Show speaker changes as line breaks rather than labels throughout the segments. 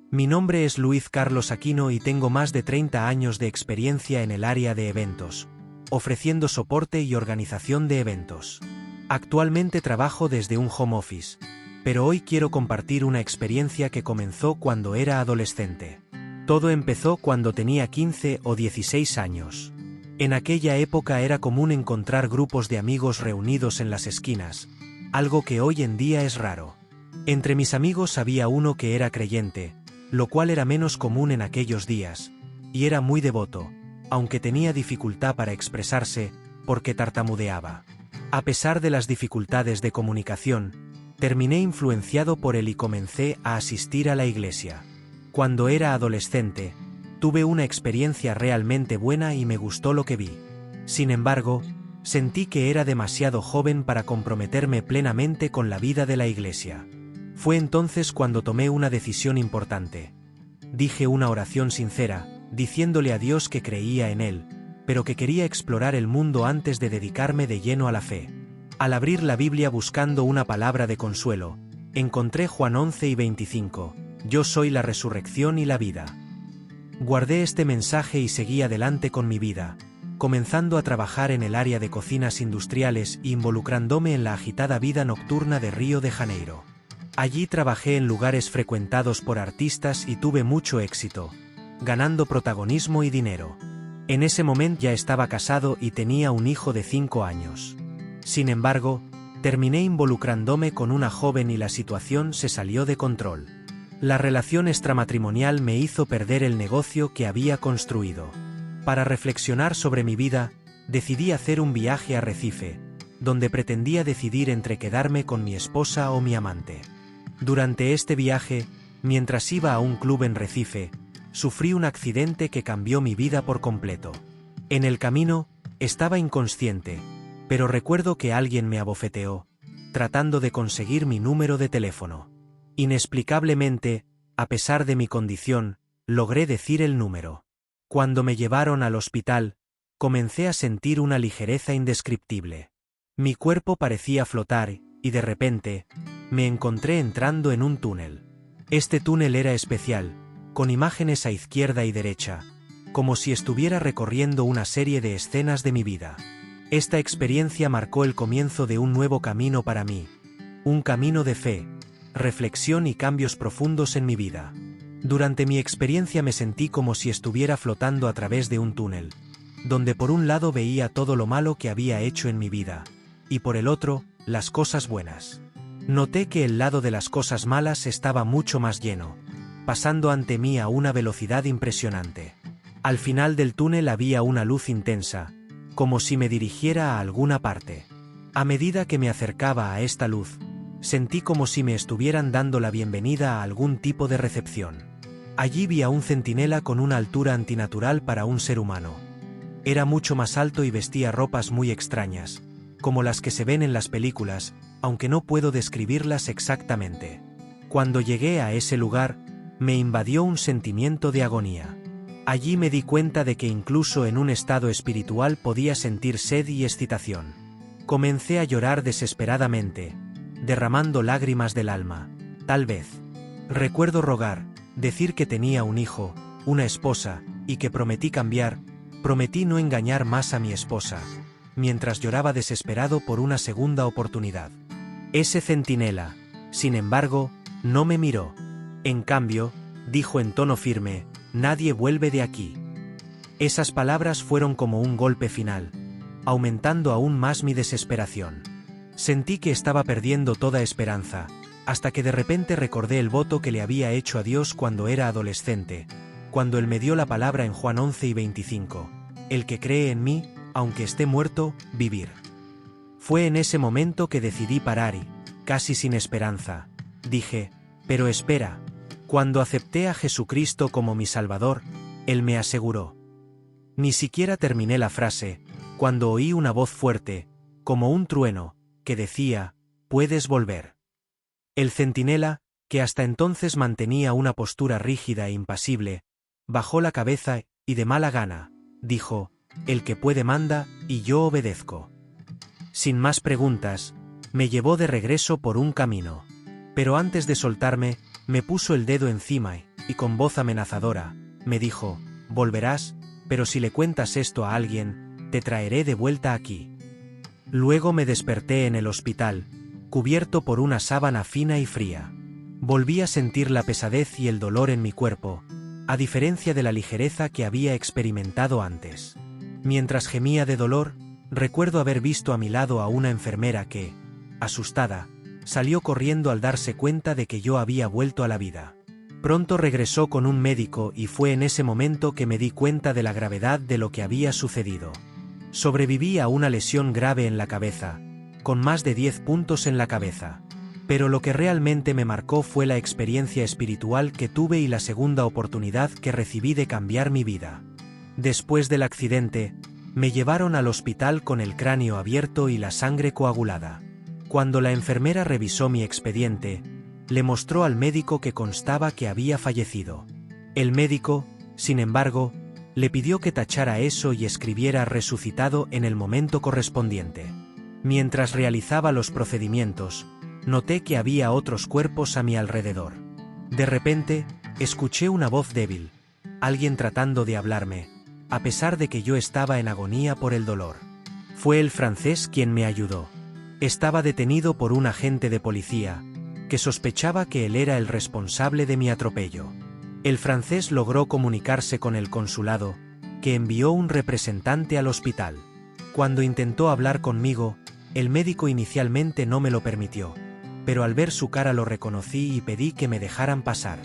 Mi nombre es Luis Carlos Aquino y tengo más de 30 años de experiencia en el área de eventos, ofreciendo soporte y organización de eventos. Actualmente trabajo desde un home office, pero hoy quiero compartir una experiencia que comenzó cuando era adolescente. Todo empezó cuando tenía 15 o 16 años. En aquella época era común encontrar grupos de amigos reunidos en las esquinas, algo que hoy en día es raro. Entre mis amigos había uno que era creyente, lo cual era menos común en aquellos días, y era muy devoto, aunque tenía dificultad para expresarse, porque tartamudeaba. A pesar de las dificultades de comunicación, terminé influenciado por él y comencé a asistir a la iglesia. Cuando era adolescente, tuve una experiencia realmente buena y me gustó lo que vi. Sin embargo, sentí que era demasiado joven para comprometerme plenamente con la vida de la iglesia. Fue entonces cuando tomé una decisión importante. Dije una oración sincera, diciéndole a Dios que creía en Él, pero que quería explorar el mundo antes de dedicarme de lleno a la fe. Al abrir la Biblia buscando una palabra de consuelo, encontré Juan 11:25, Yo soy la resurrección y la vida. Guardé este mensaje y seguí adelante con mi vida, comenzando a trabajar en el área de cocinas industriales e involucrándome en la agitada vida nocturna de Río de Janeiro. Allí trabajé en lugares frecuentados por artistas y tuve mucho éxito, ganando protagonismo y dinero. En ese momento ya estaba casado y tenía un hijo de 5 años. Sin embargo, terminé involucrándome con una joven y la situación se salió de control. La relación extramatrimonial me hizo perder el negocio que había construido. Para reflexionar sobre mi vida, decidí hacer un viaje a Recife, donde pretendía decidir entre quedarme con mi esposa o mi amante. Durante este viaje, mientras iba a un club en Recife, sufrí un accidente que cambió mi vida por completo. En el camino, estaba inconsciente, pero recuerdo que alguien me abofeteó, tratando de conseguir mi número de teléfono. Inexplicablemente, a pesar de mi condición, logré decir el número. Cuando me llevaron al hospital, comencé a sentir una ligereza indescriptible. Mi cuerpo parecía flotar, y de repente, me encontré entrando en un túnel. Este túnel era especial, con imágenes a izquierda y derecha, como si estuviera recorriendo una serie de escenas de mi vida. Esta experiencia marcó el comienzo de un nuevo camino para mí, un camino de fe, reflexión y cambios profundos en mi vida. Durante mi experiencia me sentí como si estuviera flotando a través de un túnel, donde por un lado veía todo lo malo que había hecho en mi vida, y por el otro, las cosas buenas. Noté que el lado de las cosas malas estaba mucho más lleno, pasando ante mí a una velocidad impresionante. Al final del túnel había una luz intensa, como si me dirigiera a alguna parte. A medida que me acercaba a esta luz, sentí como si me estuvieran dando la bienvenida a algún tipo de recepción. Allí vi a un centinela con una altura antinatural para un ser humano. Era mucho más alto y vestía ropas muy extrañas, como las que se ven en las películas, aunque no puedo describirlas exactamente. Cuando llegué a ese lugar, me invadió un sentimiento de agonía. Allí me di cuenta de que incluso en un estado espiritual podía sentir sed y excitación. Comencé a llorar desesperadamente, derramando lágrimas del alma. Tal vez. Recuerdo rogar, decir que tenía un hijo, una esposa, y que prometí cambiar, prometí no engañar más a mi esposa, mientras lloraba desesperado por una segunda oportunidad. Ese centinela, sin embargo, no me miró. En cambio, dijo en tono firme, «Nadie vuelve de aquí». Esas palabras fueron como un golpe final, aumentando aún más mi desesperación. Sentí que estaba perdiendo toda esperanza, hasta que de repente recordé el voto que le había hecho a Dios cuando era adolescente, cuando Él me dio la palabra en Juan 11:25, «El que cree en mí, aunque esté muerto, vivir». Fue en ese momento que decidí parar y, casi sin esperanza, dije, «Pero espera». Cuando acepté a Jesucristo como mi Salvador, Él me aseguró. Ni siquiera terminé la frase, cuando oí una voz fuerte, como un trueno, que decía, «Puedes volver». El centinela, que hasta entonces mantenía una postura rígida e impasible, bajó la cabeza y de mala gana, dijo, «El que puede manda, y yo obedezco». Sin más preguntas, me llevó de regreso por un camino. Pero antes de soltarme, me puso el dedo encima y, y con voz amenazadora, me dijo: volverás, pero si le cuentas esto a alguien, te traeré de vuelta aquí. Luego me desperté en el hospital, cubierto por una sábana fina y fría. Volví a sentir la pesadez y el dolor en mi cuerpo, a diferencia de la ligereza que había experimentado antes. Mientras gemía de dolor, recuerdo haber visto a mi lado a una enfermera que, asustada, salió corriendo al darse cuenta de que yo había vuelto a la vida. Pronto regresó con un médico y fue en ese momento que me di cuenta de la gravedad de lo que había sucedido. Sobreviví a una lesión grave en la cabeza, con más de 10 puntos en la cabeza. Pero lo que realmente me marcó fue la experiencia espiritual que tuve y la segunda oportunidad que recibí de cambiar mi vida. Después del accidente, me llevaron al hospital con el cráneo abierto y la sangre coagulada. Cuando la enfermera revisó mi expediente, le mostró al médico que constaba que había fallecido. El médico, sin embargo, le pidió que tachara eso y escribiera resucitado en el momento correspondiente. Mientras realizaba los procedimientos, noté que había otros cuerpos a mi alrededor. De repente, escuché una voz débil, alguien tratando de hablarme, a pesar de que yo estaba en agonía por el dolor. Fue el francés quien me ayudó. Estaba detenido por un agente de policía, que sospechaba que él era el responsable de mi atropello. El francés logró comunicarse con el consulado, que envió un representante al hospital. Cuando intentó hablar conmigo, el médico inicialmente no me lo permitió, pero al ver su cara lo reconocí y pedí que me dejaran pasar.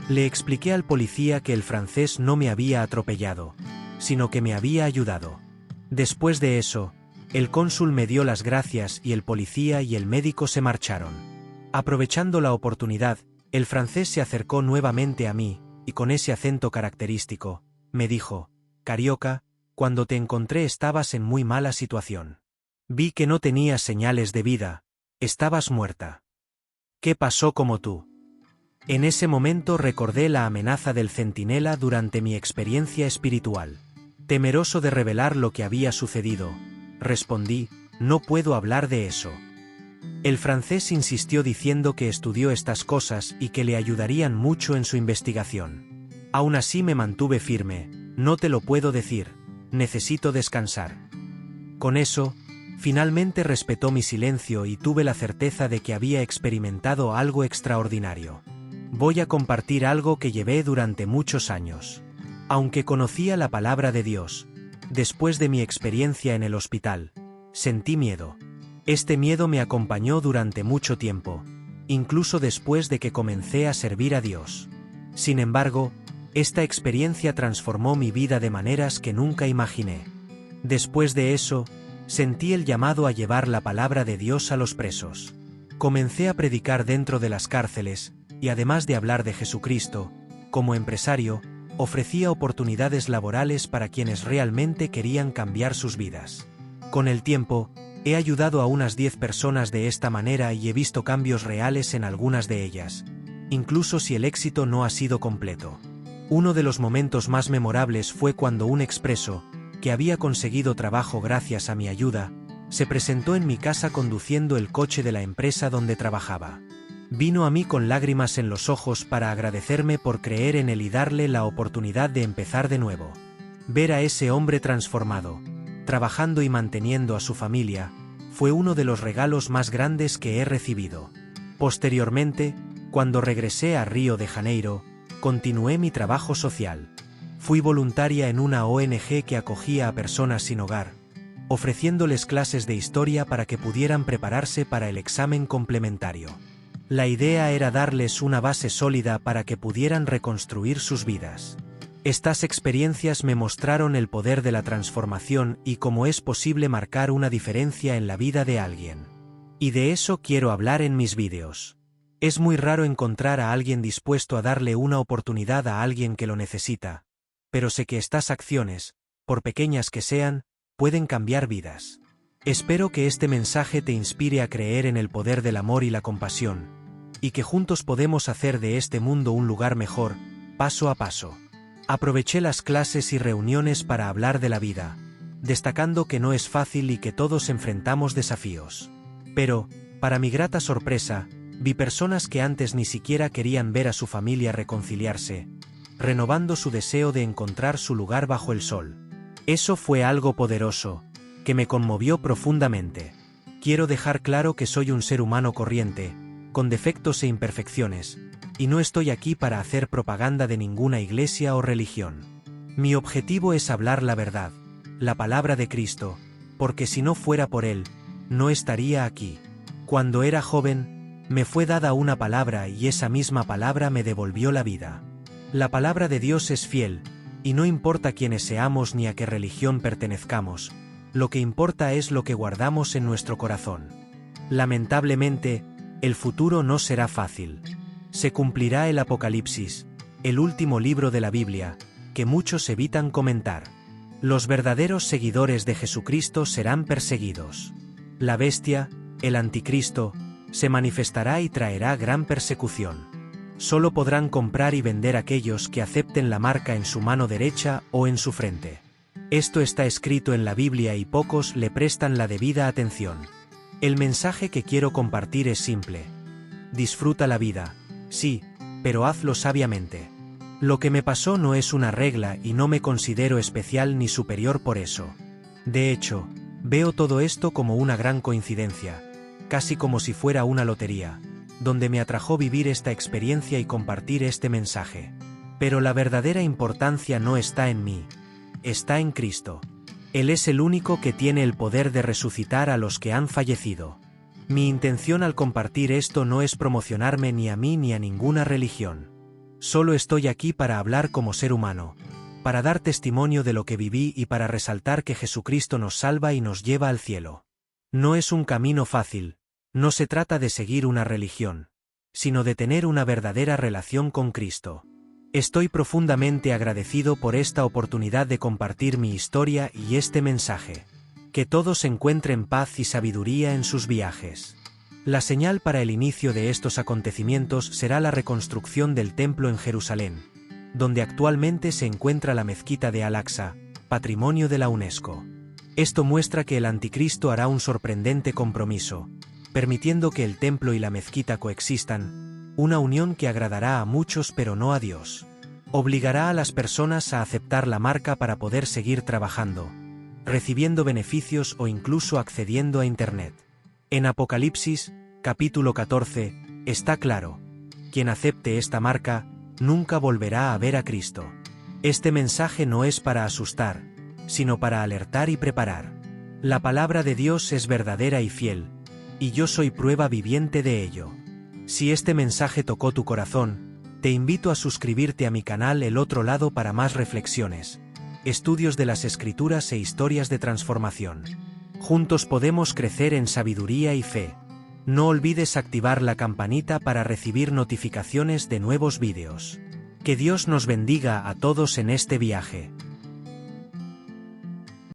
Le expliqué al policía que el francés no me había atropellado, sino que me había ayudado. Después de eso, el cónsul me dio las gracias y el policía y el médico se marcharon. Aprovechando la oportunidad, el francés se acercó nuevamente a mí, y con ese acento característico, me dijo: «Carioca, cuando te encontré estabas en muy mala situación. Vi que no tenías señales de vida, estabas muerta. ¿Qué pasó como tú?». En ese momento recordé la amenaza del centinela durante mi experiencia espiritual. Temeroso de revelar lo que había sucedido, respondí: «No puedo hablar de eso». El francés insistió diciendo que estudió estas cosas y que le ayudarían mucho en su investigación. Aún así me mantuve firme: «No te lo puedo decir, necesito descansar». Con eso, finalmente respetó mi silencio y tuve la certeza de que había experimentado algo extraordinario. Voy a compartir algo que llevé durante muchos años. Aunque conocía la palabra de Dios, después de mi experiencia en el hospital, sentí miedo. Este miedo me acompañó durante mucho tiempo, incluso después de que comencé a servir a Dios. Sin embargo, esta experiencia transformó mi vida de maneras que nunca imaginé. Después de eso, sentí el llamado a llevar la palabra de Dios a los presos. Comencé a predicar dentro de las cárceles, y además de hablar de Jesucristo, como empresario, ofrecía oportunidades laborales para quienes realmente querían cambiar sus vidas. Con el tiempo, he ayudado a unas 10 personas de esta manera y he visto cambios reales en algunas de ellas, incluso si el éxito no ha sido completo. Uno de los momentos más memorables fue cuando un expreso, que había conseguido trabajo gracias a mi ayuda, se presentó en mi casa conduciendo el coche de la empresa donde trabajaba. Vino a mí con lágrimas en los ojos para agradecerme por creer en él y darle la oportunidad de empezar de nuevo. Ver a ese hombre transformado, trabajando y manteniendo a su familia, fue uno de los regalos más grandes que he recibido. Posteriormente, cuando regresé a Río de Janeiro, continué mi trabajo social. Fui voluntaria en una ONG que acogía a personas sin hogar, ofreciéndoles clases de historia para que pudieran prepararse para el examen complementario. La idea era darles una base sólida para que pudieran reconstruir sus vidas. Estas experiencias me mostraron el poder de la transformación y cómo es posible marcar una diferencia en la vida de alguien. Y de eso quiero hablar en mis vídeos. Es muy raro encontrar a alguien dispuesto a darle una oportunidad a alguien que lo necesita, pero sé que estas acciones, por pequeñas que sean, pueden cambiar vidas. Espero que este mensaje te inspire a creer en el poder del amor y la compasión, y que juntos podemos hacer de este mundo un lugar mejor, paso a paso. Aproveché las clases y reuniones para hablar de la vida, destacando que no es fácil y que todos enfrentamos desafíos. Pero, para mi grata sorpresa, Vi personas que antes ni siquiera querían ver a su familia reconciliarse, renovando su deseo de encontrar su lugar bajo el sol. Eso fue algo poderoso, que me conmovió profundamente. Quiero dejar claro que soy un ser humano corriente, con defectos e imperfecciones, y no estoy aquí para hacer propaganda de ninguna iglesia o religión. Mi objetivo es hablar la verdad, la palabra de Cristo, porque si no fuera por Él, no estaría aquí. Cuando era joven, me fue dada una palabra y esa misma palabra me devolvió la vida. La palabra de Dios es fiel, y no importa quiénes seamos ni a qué religión pertenezcamos, lo que importa es lo que guardamos en nuestro corazón. Lamentablemente, el futuro no será fácil. Se cumplirá el Apocalipsis, el último libro de la Biblia, que muchos evitan comentar. Los verdaderos seguidores de Jesucristo serán perseguidos. La bestia, el anticristo, se manifestará y traerá gran persecución. Solo podrán comprar y vender aquellos que acepten la marca en su mano derecha o en su frente. Esto está escrito en la Biblia y pocos le prestan la debida atención. El mensaje que quiero compartir es simple. Disfruta la vida, sí, pero hazlo sabiamente. Lo que me pasó no es una regla y no me considero especial ni superior por eso. De hecho, veo todo esto como una gran coincidencia, casi como si fuera una lotería, donde me atrajo vivir esta experiencia y compartir este mensaje. Pero la verdadera importancia no está en mí, está en Cristo. Él es el único que tiene el poder de resucitar a los que han fallecido. Mi intención al compartir esto no es promocionarme ni a mí ni a ninguna religión. Solo estoy aquí para hablar como ser humano, para dar testimonio de lo que viví y para resaltar que Jesucristo nos salva y nos lleva al cielo. No es un camino fácil, no se trata de seguir una religión, sino de tener una verdadera relación con Cristo. Estoy profundamente agradecido por esta oportunidad de compartir mi historia y este mensaje. Que todos encuentren paz y sabiduría en sus viajes. La señal para el inicio de estos acontecimientos será la reconstrucción del templo en Jerusalén, donde actualmente se encuentra la mezquita de Al-Aqsa, patrimonio de la UNESCO. Esto muestra que el anticristo hará un sorprendente compromiso, permitiendo que el templo y la mezquita coexistan, una unión que agradará a muchos pero no a Dios. Obligará a las personas a aceptar la marca para poder seguir trabajando, recibiendo beneficios o incluso accediendo a Internet. En Apocalipsis, capítulo 14, está claro: quien acepte esta marca, nunca volverá a ver a Cristo. Este mensaje no es para asustar, sino para alertar y preparar. La palabra de Dios es verdadera y fiel, y yo soy prueba viviente de ello. Si este mensaje tocó tu corazón, te invito a suscribirte a mi canal El Otro Lado para más reflexiones, estudios de las Escrituras e historias de transformación. Juntos podemos crecer en sabiduría y fe. No olvides activar la campanita para recibir notificaciones de nuevos vídeos. Que Dios nos bendiga a todos en este viaje.